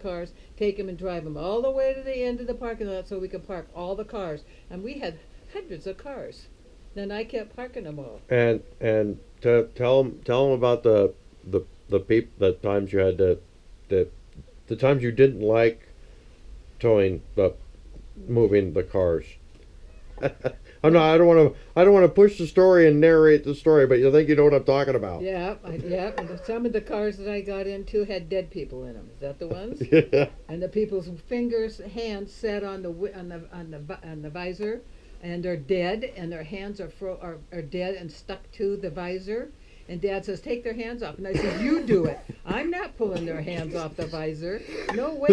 cars, take them and drive them all the way to the end of the parking lot so we could park all the cars. And we had hundreds of cars. Then I kept parking them all. And to tell them about the times you had the times you didn't like towing the moving the cars. I don't want to push the story and narrate the story, but you think you know what I'm talking about. Yeah, yeah. And some of the cars that I got into had dead people in them. Is that the ones? Yeah. And the people's hands sat on the visor, and they're dead, and their hands are dead and stuck to the visor. And Dad says, "Take their hands off." And I said, "You do it. I'm not pulling their hands off the visor. No way."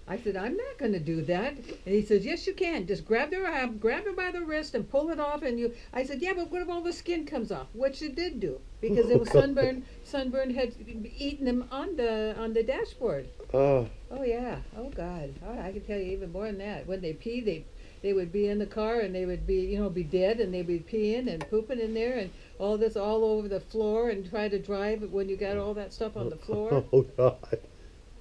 I said, "I'm not going to do that." And he says, "Yes, you can. Just grab their arm, grab them by the wrist, and pull it off." And you, I said, "Yeah, but what if all the skin comes off?" Which it did do, because it was sunburn. Sunburn had eaten them on the dashboard. Oh. Oh yeah. Oh God. Oh, I can tell you even more than that. When they pee, they would be in the car, and they would be dead, and they'd be peeing and pooping in there, and all this all over the floor, and try to drive when you got all that stuff on the floor. Oh God.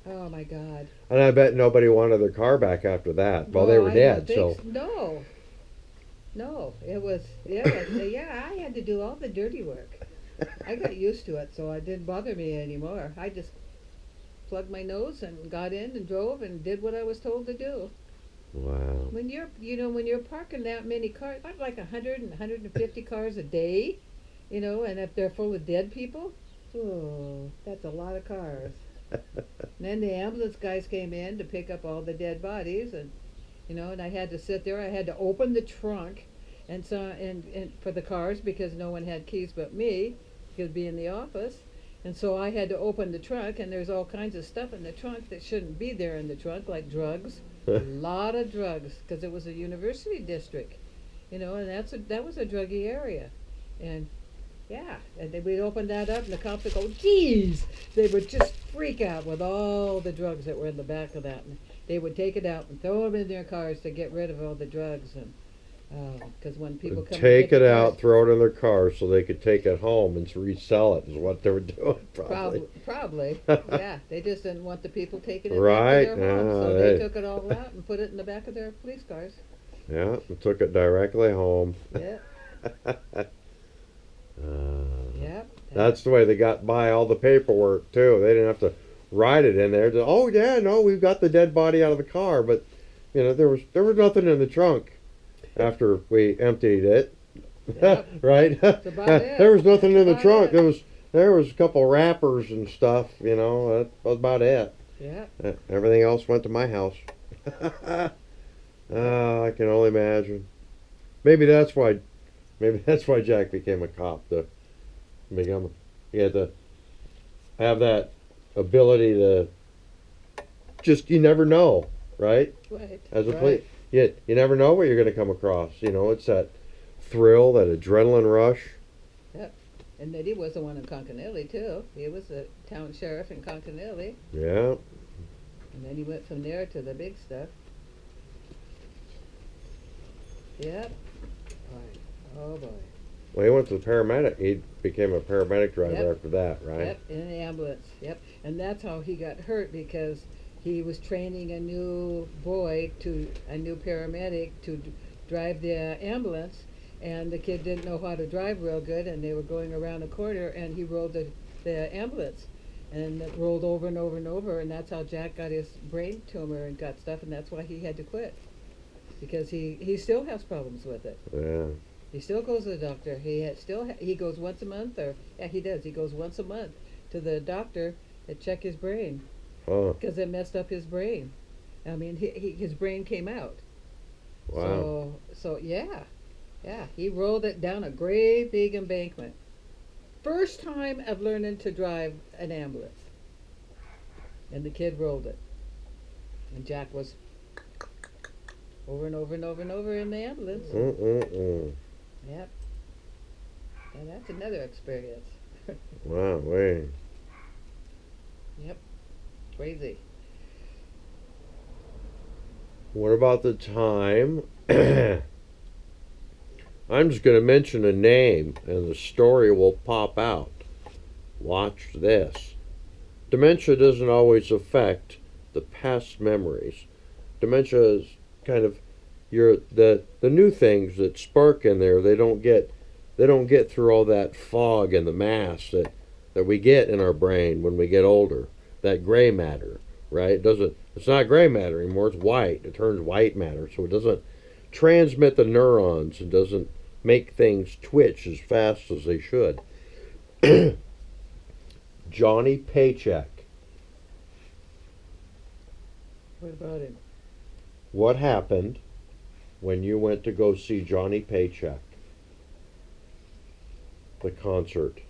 Oh my God. And I bet nobody wanted their car back after that. Well, they were dead, so. No. No, it was, yeah, I had to do all the dirty work. I got used to it, so it didn't bother me anymore. I just plugged my nose and got in and drove and did what I was told to do. Wow. When you're parking that many cars, like 100 and 150 cars a day, and if they're full of dead people, oh, that's a lot of cars. And then the ambulance guys came in to pick up all the dead bodies, and I had to sit there. I had to open the trunk, and for the cars, because no one had keys but me, could be in the office, and so I had to open the trunk, and there's all kinds of stuff in the trunk that shouldn't be there in the trunk, like drugs, a lot of drugs, because it was a university district, and that was a druggy area, and. Yeah, and then we'd open that up, and the cops would go, "Geez!" They would just freak out with all the drugs that were in the back of that, and they would take it out and throw them in their cars to get rid of all the drugs, and because when people come take to it out, throw it in their cars so they could take it home and resell it is what they were doing, probably. Probably, yeah. They just didn't want the people taking it right. back to their homes, so they took it all out and put it in the back of their police cars. Yeah, and took it directly home. Yeah. Yep. That's the way they got by all the paperwork too. They didn't have to write it in there. Oh yeah, no, we've got the dead body out of the car, but there was nothing in the trunk after we emptied it. Yep. Right? That's about it. There was nothing in the About trunk. it. There was a couple wrappers and stuff. That was about it. Yeah. Everything else went to my house. I can only imagine. Maybe that's why Jack became a cop. He had to have that ability to you never know, right? Right. As a right. police, you never know what you're going to come across. It's that thrill, that adrenaline rush. Yep. And then he was the one in Concanelli too. He was the town sheriff in Concanelli. Yeah. And then he went from there to the big stuff. Yep. Boy. Oh boy. Well, he went to the paramedic. He became a paramedic driver Yep. after that, right? Yep, in an ambulance. Yep. And that's how he got hurt, because he was training a new paramedic to drive the ambulance, and the kid didn't know how to drive real good, and they were going around a corner, and he rolled the ambulance, and it rolled over and over and over, and that's how Jack got his brain tumor and got stuff, and that's why he had to quit, because he still has problems with it. Yeah. He still goes to the doctor. He goes once a month, he does. He goes once a month to the doctor to check his brain, because it messed up his brain. I mean, his brain came out. Wow. So yeah, he rolled it down a great big embankment. First time of learning to drive an ambulance, and the kid rolled it, and Jack was over and over and over and over in the ambulance. Yep. And that's another experience. Wow, way. Yep. Crazy. What about the time? I'm just going to mention a name and the story will pop out. Watch this. dementia doesn't always affect the past memories. Dementia is kind of the new things that spark in there. They don't get through all that fog and the mass that we get in our brain when we get older. That gray matter, right? It's not gray matter anymore. It's white. It turns white matter, so it doesn't transmit the neurons. It doesn't make things twitch as fast as they should. Johnny Paycheck. What about him? What happened when you went to go see Johnny Paycheck? The concert.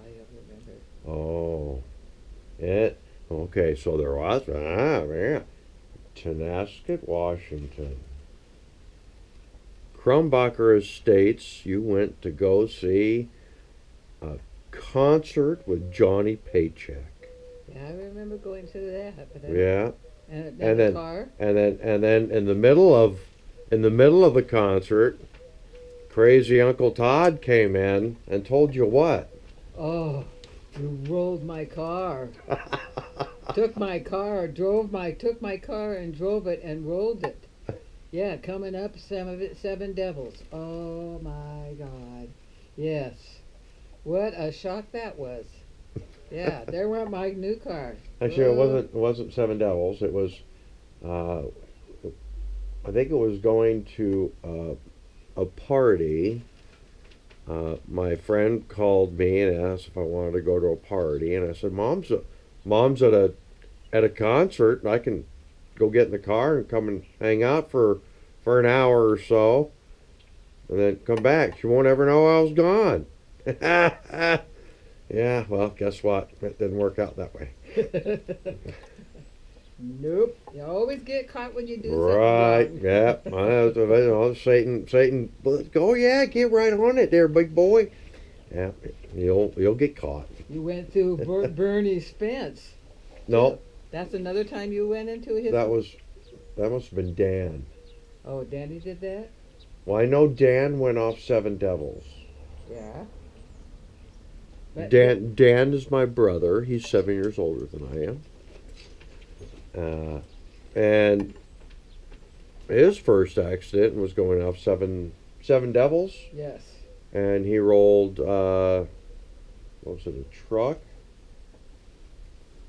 I don't remember. Oh. Okay, so there was, yeah. Tonasket, Washington. Crumbacher Estates, you went to go see a concert with Johnny Paycheck. Yeah, I remember going to that. But Yeah. And And the then car. and then in the middle of the concert, crazy Uncle Todd came in and told you what? Oh, you rolled my car. Took my car and drove it and rolled it. Yeah, coming up, seven devils. Oh my God. Yes. What a shock that was. Yeah, there went my new car. Actually, it wasn't Seven Devils. It was, I think it was going to a party. My friend called me and asked if I wanted to go to a party, and I said, "Mom's at a concert, and I can go get in the car and come and hang out for an hour or so, and then come back. She won't ever know I was gone." Yeah, well, guess what? It didn't work out that way. Nope. You always get caught when you do Right, something yeah. Satan, go, yeah, get right on it there, big boy. Yeah, you'll get caught. You went through Bernie's fence. No, That's another time you went into his. that must have been Dan. Oh, Danny did that? Well, I know Dan went off Seven Devils. Yeah. But Dan is my brother. He's 7 years older than I am. And his first accident was going off seven devils, Yes. and he rolled. What was it? A truck,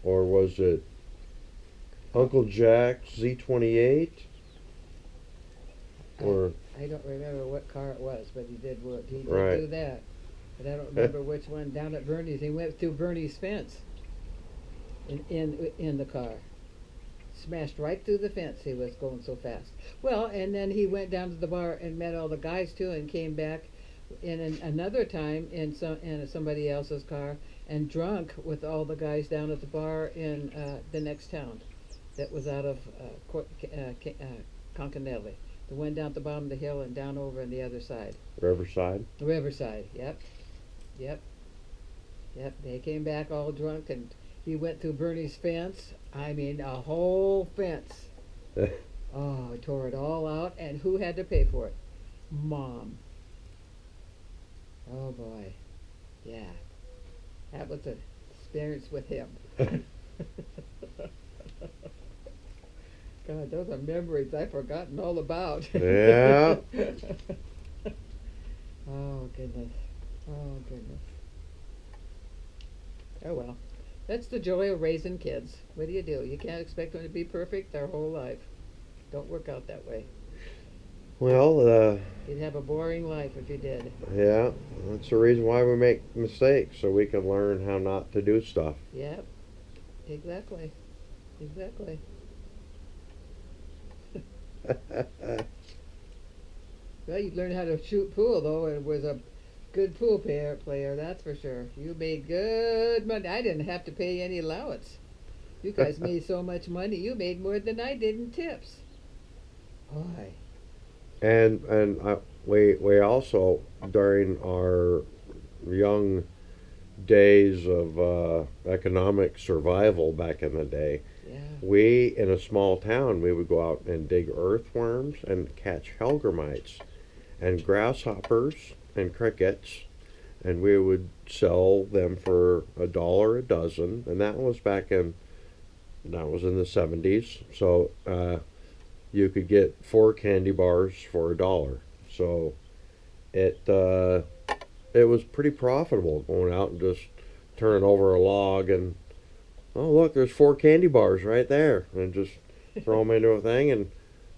or was it Uncle Jack's Z28? Or I don't remember what car it was, but he did work. He did Right. do that. But I don't remember which one. Down at Bernie's, he went through Bernie's fence. In the car, smashed right through the fence. He was going so fast. Well, and then he went down to the bar and met all the guys too, and came back another time in somebody else's car and drunk with all the guys down at the bar in the next town, that was out of Concanelli. The one down at the bottom of the hill and down over on the other side. Riverside. Riverside, yep. They came back all drunk, and he went through Bernie's fence. I mean, a whole fence. Oh, tore it all out, and who had to pay for it? Mom. Oh boy, yeah. That was an experience with him. God, those are memories I've forgotten all about. Yeah. Oh goodness. Oh goodness. Oh well. That's the joy of raising kids. What do? You can't expect them to be perfect their whole life. Don't work out that way. Well, You'd have a boring life if you did. yeah, that's the reason why we make mistakes, so we can learn how not to do stuff. Yep. Exactly. Exactly. Well, you learned how to shoot pool, though, and was a good pool player, that's for sure. You made good money. I didn't have to pay any allowance. You guys made so much money. You made more than I did in tips. Boy. And we also, during our young days of economic survival back in the day, Yeah. we, in a small town, we would go out and dig earthworms and catch hellgrammites and grasshoppers and crickets and we would sell them for $1 a dozen, and that was in the 70s. So you could get 4 candy bars for $1. So it it was pretty profitable going out and just turning over a log and, oh look, there's 4 candy bars right there, and just throw them into a thing and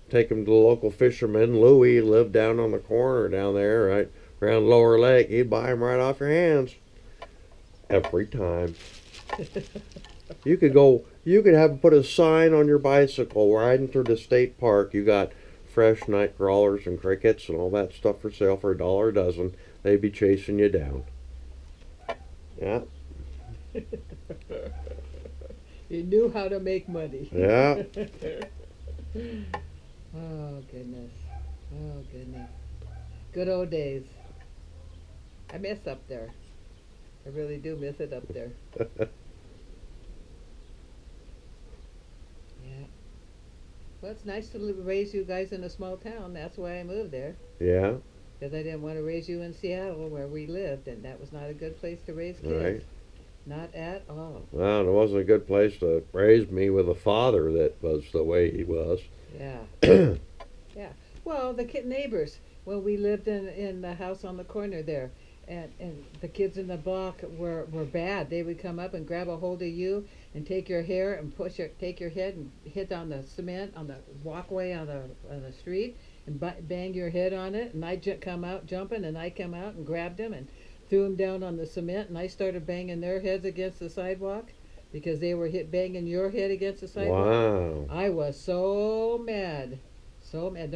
take them to the local fisherman. Louie lived down on the corner down there, right around Lower Lake. He'd buy them right off your hands every time. You could have put a sign on your bicycle riding through the state park. You got fresh night crawlers and crickets and all that stuff for sale for $1 a dozen. They'd be chasing you down. Yeah. You knew how to make money. Yeah. Oh, goodness. Oh, goodness. Good old days. I miss up there. I really do miss it up there. Yeah. Well, it's nice to raise you guys in a small town. That's why I moved there. Yeah. Because I didn't want to raise you in Seattle where we lived, and that was not a good place to raise kids. Right. Not at all. Well, it wasn't a good place to raise me with a father that was the way he was. Yeah. Yeah. Well, the neighbors, when we lived in the house on the corner there, and the kids in the block were bad. They would come up and grab a hold of you and take your hair and take your head and hit on the cement on the walkway on the street and bang your head on it. And I'd come out jumping, and I come out and grabbed them and threw them down on the cement, and I started banging their heads against the sidewalk because they were banging your head against the sidewalk. Wow. I was so mad. So mad. Their